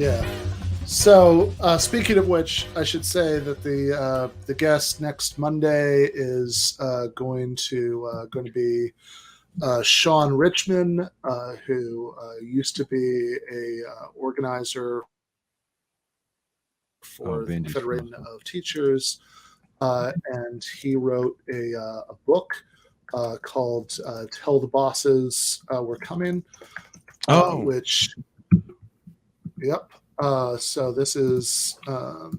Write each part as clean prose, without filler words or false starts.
Yeah. So, speaking of which, I should say that the guest next Monday is going to be Sean Richman, who used to be a organizer for the Benji's Federation from- of Teachers, and he wrote a book called "Tell the Bosses We're Coming," which, yep. So this is, let's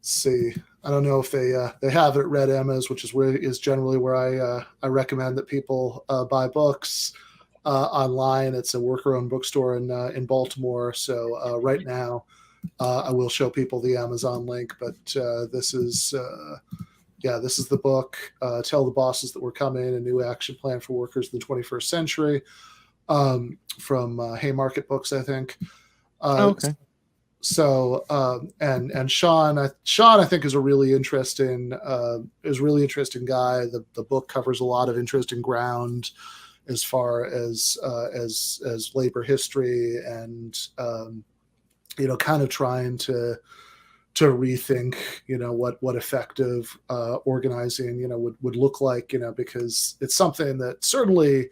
see. I don't know if they have it at Red Emma's, which is generally where I recommend that people buy books online. It's a worker-owned bookstore in Baltimore. So right now, I will show people the Amazon link. But this is the book, "Tell the Bosses That We're Coming: A New Action Plan for Workers in the 21st Century," from Haymarket Books, I think. Okay. So and Sean, I think is a really interesting guy. The book covers a lot of interesting ground as far as labor history and kind of trying to rethink what effective organizing would look like, because it's something that certainly,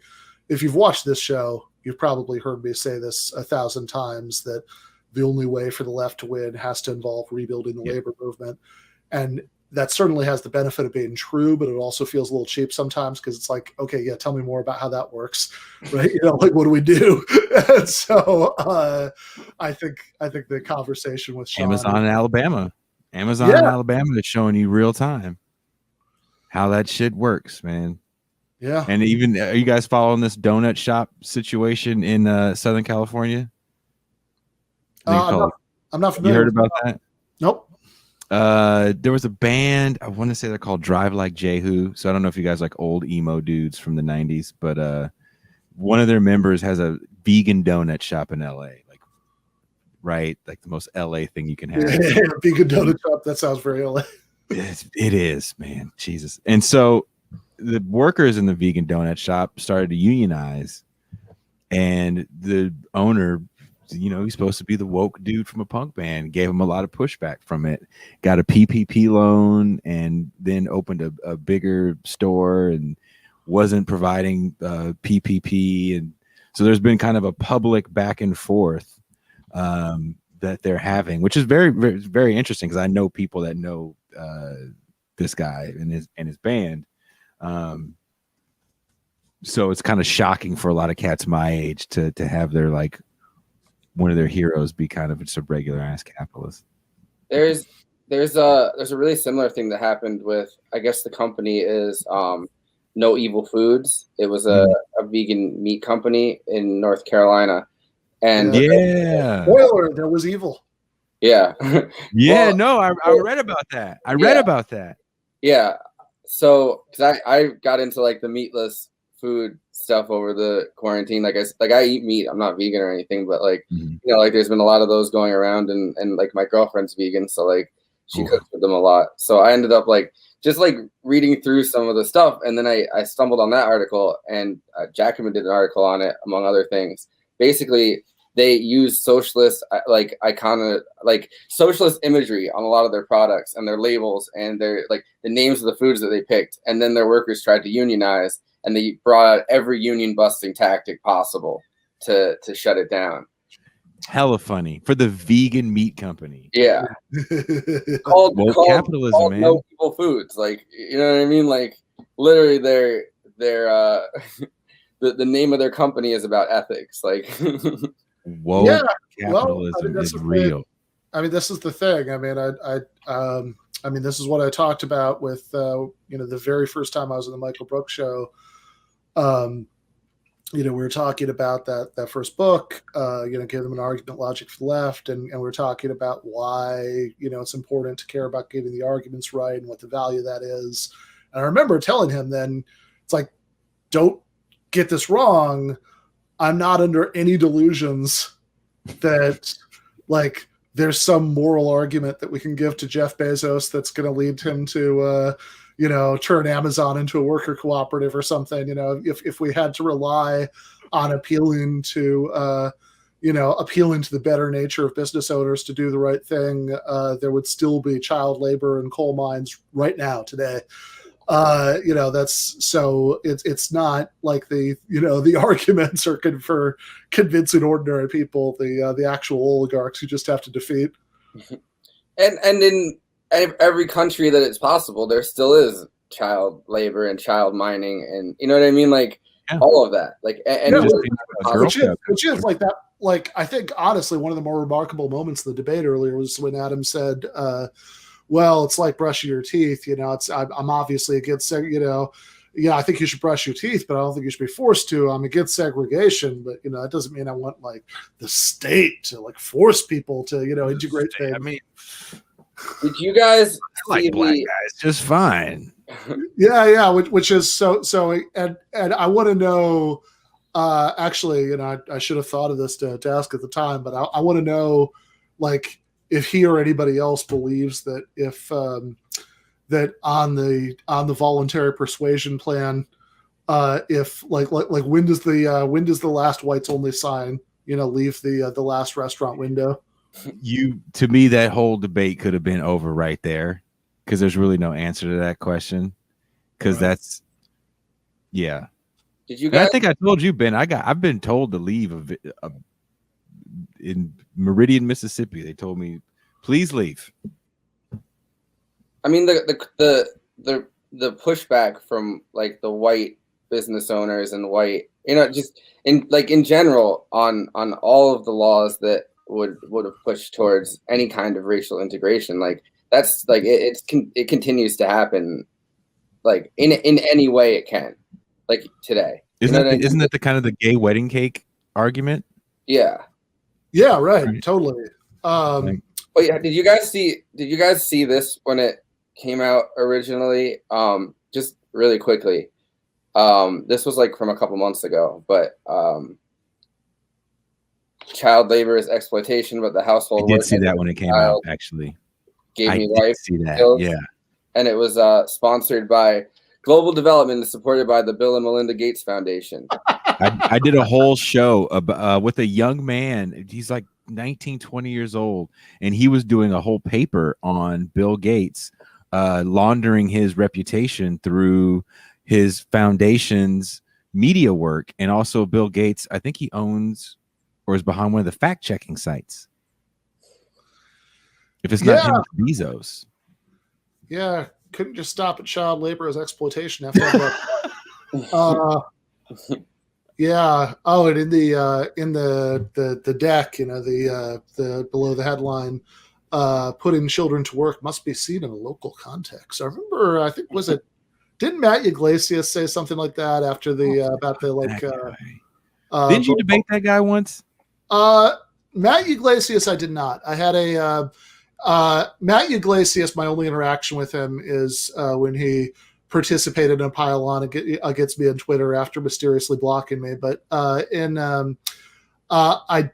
if you've watched this show, you've probably heard me say this 1,000 times, that the only way for the left to win has to involve rebuilding the labor movement. And that certainly has the benefit of being true, but it also feels a little cheap sometimes, because it's like, okay, yeah, tell me more about how that works, right? Like, what do we do? And so I think the conversation with Sean, Amazon in Alabama is showing you real time how that shit works, man. Yeah. And even, are you guys following this donut shop situation in Southern California? I'm not familiar. You heard about that? Nope. There was a band, I want to say they're called Drive Like Jehu. So I don't know if you guys like old emo dudes from the 90s, but one of their members has a vegan donut shop in LA. Like the most LA thing you can have. Yeah, vegan donut shop. That sounds very LA. It is, man. Jesus. And so the workers in the vegan donut shop started to unionize, and the owner, he's supposed to be the woke dude from a punk band, gave him a lot of pushback from it, got a PPP loan, and then opened a bigger store and wasn't providing PPP. And so there's been kind of a public back and forth that they're having, which is very, very, very interesting, because I know people that know this guy and his band. So it's kind of shocking for a lot of cats my age to have their, like, one of their heroes be kind of just a regular ass capitalist. There's a really similar thing that happened with, I guess the company is No Evil Foods. It was a vegan meat company in North Carolina. And spoiler, there was evil. Yeah. Yeah, well, I read about that. Read about that. Yeah. So, because I got into like the meatless food stuff over the quarantine. Like I eat meat. I'm not vegan or anything, but like, like there's been a lot of those going around, and like my girlfriend's vegan, so like she cooks with them a lot. So I ended up like just like reading through some of the stuff, and then I stumbled on that article, and Jackman did an article on it, among other things. Basically, they use socialist socialist imagery on a lot of their products and their labels and their like the names of the foods that they picked, and then their workers tried to unionize. And they brought out every union busting tactic possible to shut it down. Hella funny for the vegan meat company. Yeah. called capitalism, called man. No Evil Foods. Like, you know what I mean? Like, literally their the name of their company is about ethics. Like, whoa, yeah, capitalism is real. I mean, this is the thing. I mean, this is what I talked about with the very first time I was on the Michael Brooks show. We were talking about that first book, give them an argument, logic for the left, and we're talking about why it's important to care about getting the arguments right and what the value of that is. And I remember telling him then, it's like, don't get this wrong. I'm not under any delusions that like there's some moral argument that we can give to Jeff Bezos that's going to lead him to, turn Amazon into a worker cooperative or something. If we had to rely on appealing to, appealing to the better nature of business owners to do the right thing, there would still be child labor in coal mines right now today. That's so it's not like the arguments are for convincing ordinary people, the actual oligarchs who just have to defeat. And in every country that it's possible, there still is child labor and child mining, and you know what I mean, like all of that, like which is like that. Like, I think honestly, one of the more remarkable moments of the debate earlier was when Adam said, well, it's like brushing your teeth. I'm obviously against, I think you should brush your teeth, but I don't think you should be forced to. I'm against segregation, but that doesn't mean I want like the state to like force people to, integrate things. I mean, did you guys like black guys just fine? Yeah. Which is so, and I want to know, actually, I should have thought of this to ask at the time, but I want to know, like, if he or anybody else believes that if that on the voluntary persuasion plan, if like when does the last whites only sign leave the last restaurant window? To me, that whole debate could have been over right there, because there's really no answer to that question, because that's yeah. Did you guys? I think I told you, Ben. I've been told to leave in Meridian, Mississippi. They told me, please leave. I mean, the pushback from like the white business owners and white, just in general on all of the laws that would have pushed towards any kind of racial integration. Like that's like it continues to happen, like in any way it can. Like today, isn't that the kind of the gay wedding cake argument? Yeah, right. Totally. But yeah, did you guys see this when it came out originally? Just really quickly, this was like from a couple months ago, but child labor is exploitation, but the household. I did see that when it came out. Actually, gave me life. See that? Skills. Yeah, and it was sponsored by Global Development and supported by the Bill and Melinda Gates Foundation. I did a whole show with a young man. He's like 19, 20 years old, and he was doing a whole paper on Bill Gates laundering his reputation through his foundation's media work. And also Bill Gates, I think he owns or is behind one of the fact-checking sites. If it's not him, it's Bezos. Yeah. Couldn't just stop at child labor as exploitation after yeah. Oh, and in the deck, the below the headline, putting children to work must be seen in a local context. I remember, I think didn't Matt Iglesias say something like that after about the like didn't you debate that guy once? Matt Iglesias, I did not. I had a Matt Iglesias, my only interaction with him is when he participated in a pile-on against me on Twitter after mysteriously blocking me. But I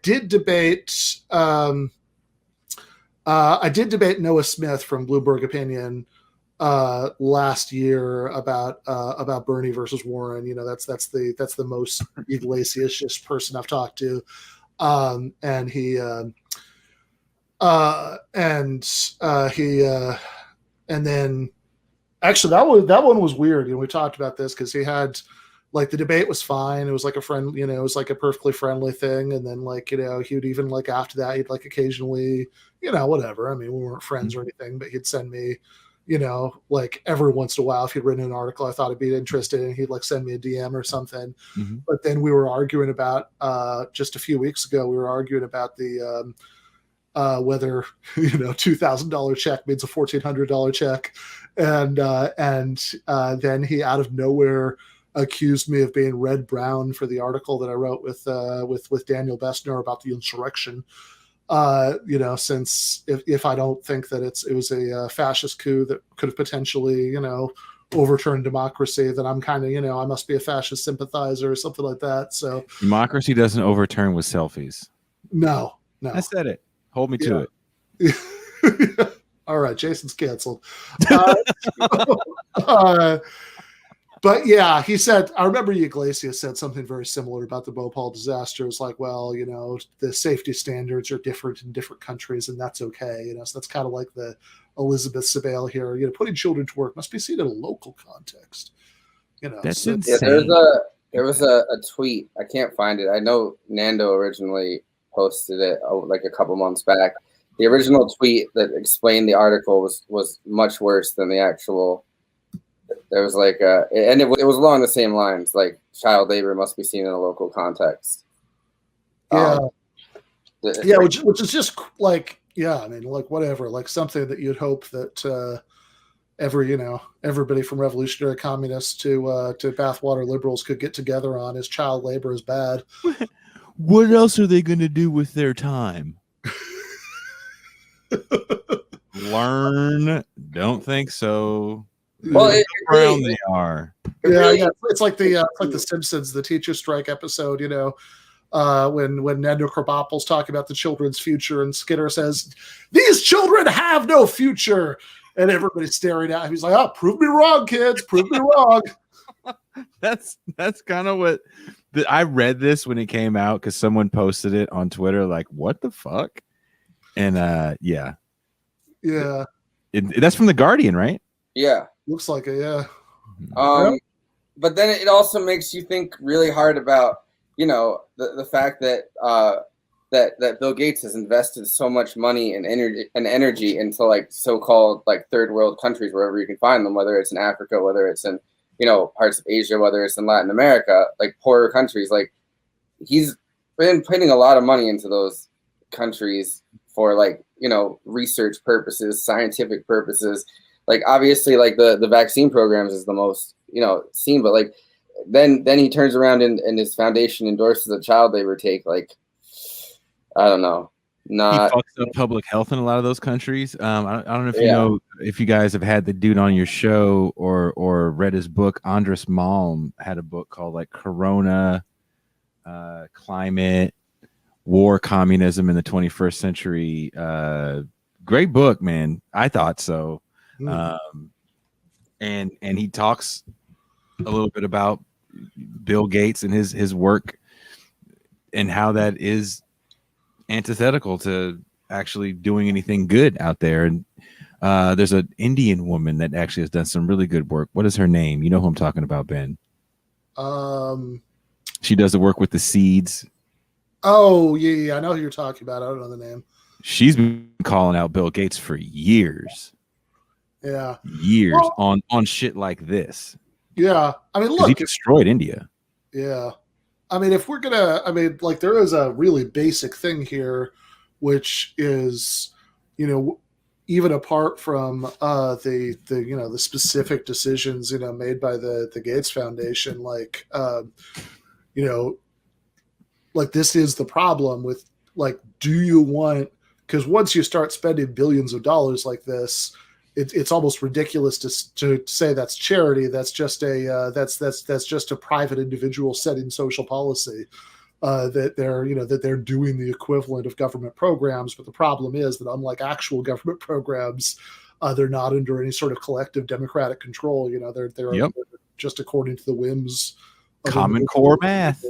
did debate Noah Smith from Bloomberg Opinion last year about Bernie versus Warren. That's the most Iglesias-ish person I've talked to, and he. And then actually that one was weird. We talked about this because he had like the debate was fine. It was like a friend, it was like a perfectly friendly thing. And then like, he would even like after that, he'd like occasionally, whatever. I mean, we weren't friends or anything, but he'd send me, like every once in a while, if he'd written an article I thought I'd be interested in, he'd like send me a DM or something. Mm-hmm. But then we were arguing about just a few weeks ago, we were arguing about the whether $2,000 check means a $1,400 check, and then he out of nowhere accused me of being red brown for the article that I wrote with Daniel Bessner about the insurrection. Since if I don't think that it was a fascist coup that could have potentially overturned democracy, then I'm kind of I must be a fascist sympathizer or something like that. So democracy doesn't overturn with selfies. No, I said it. Hold me to it. All right, Jason's canceled. But yeah, he said, I remember Iglesias said something very similar about the Bhopal disaster. It's like, well, the safety standards are different in different countries, and that's okay. So that's kind of like the Elizabeth Sabale here. Putting children to work must be seen in a local context. That's so, insane. Yeah, there was a tweet. I can't find it. I know Nando originally posted it like a couple months back. The original tweet that explained the article was much worse than the actual. There was like and it was along the same lines, like child labor must be seen in a local context. Yeah, which is just like, I mean, like whatever, like something that you'd hope that everybody from revolutionary communists to bathwater liberals could get together on is child labor is bad. What else are they going to do with their time? Learn? Don't think so. Well, they are. Yeah. It's like the Simpsons, the teacher strike episode. When Nando Krabappel's talking about the children's future, and Skinner says, "These children have no future," and everybody's staring at him. He's like, "Oh, prove me wrong, kids. Prove me wrong." That's kind of what I read this when it came out because someone posted it on Twitter. Like, what the fuck? And yeah. That's from The Guardian, right? Yeah, looks like it. Yeah. But then it also makes you think really hard about the fact that that Bill Gates has invested so much money and energy into like so-called like third world countries, wherever you can find them, whether it's in Africa, whether it's in parts of Asia, whether it's in Latin America, like poorer countries. Like he's been putting a lot of money into those countries for like research purposes, scientific purposes. Like obviously like the vaccine programs is the most seen, but like then he turns around and his foundation endorses a child labor take. Like I don't know. He fucks up public health in a lot of those countries. I don't know if you know if you guys have had the dude on your show or read his book. Andres Malm had a book called like Corona, Climate, War, Communism in the 21st Century. Great book, man. I thought so. And he talks a little bit about Bill Gates and his work and how that is antithetical to actually doing anything good out there. And there's an Indian woman that actually has done some really good work. What is her name? You know who I'm talking about, Ben? She does the work with the seeds. Oh yeah, I know who you're talking about. I don't know the name. She's been calling out Bill Gates for years. Yeah, on shit like this. Yeah, I mean, look, he destroyed India. Yeah, I mean, if we're gonna, I mean, like there is a really basic thing here, which is, even apart from the specific decisions made by the Gates Foundation, like like this is the problem with like, do you want? Because once you start spending billions of dollars like this, it's almost ridiculous to say that's charity. That's just that's just a private individual setting social policy that they're doing the equivalent of government programs. But the problem is that unlike actual government programs, they're not under any sort of collective democratic control. They're just according to the whims. Common Core math.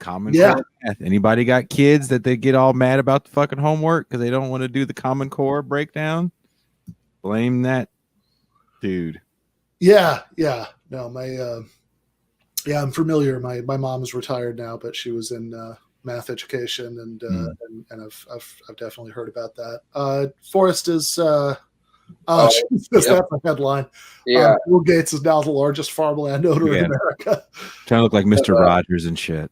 Common Core math. Anybody got kids that they get all mad about the fucking homework because they don't want to do the Common Core breakdown? Blame that dude. Yeah. No, I'm familiar. My mom is retired now, but she was in math education, and I've definitely heard about that. Forrest is Jesus, that's a headline. Yeah, Bill Gates is now the largest farmland owner in America. Trying to look like Mr. Rogers and shit.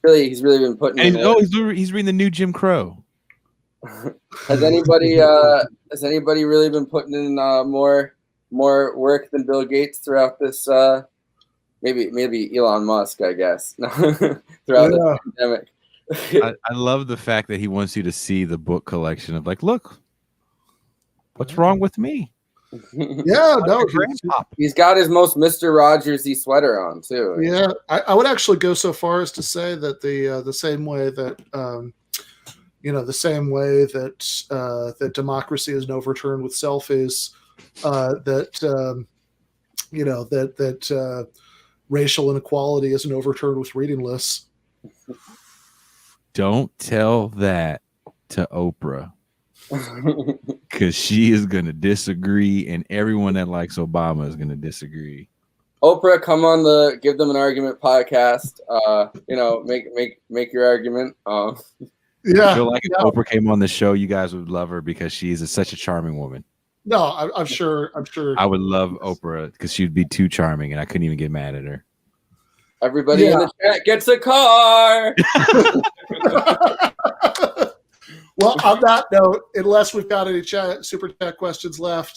He's really been putting. He's reading the new Jim Crow. Has anybody really been putting in more work than Bill Gates throughout this? Maybe Elon Musk, I guess. Throughout the pandemic. I love the fact that he wants you to see the book collection of like, look, what's wrong with me? Yeah, no, he's got his most Mr. Rogers-y sweater on too. Yeah, I would actually go so far as to say that the same way that that democracy is no return with selfies, that that racial inequality isn't overturned with reading lists. Don't tell that to Oprah, because she is going to disagree, and everyone that likes Obama is going to disagree. Oprah, come on the Give Them an Argument podcast. Make your argument. I feel like if Oprah came on the show, you guys would love her because she is such a charming woman. No, I'm sure. I would love Oprah because she'd be too charming, and I couldn't even get mad at her. Everybody in the chat gets a car. Well, on that note, unless we've got any super chat questions left,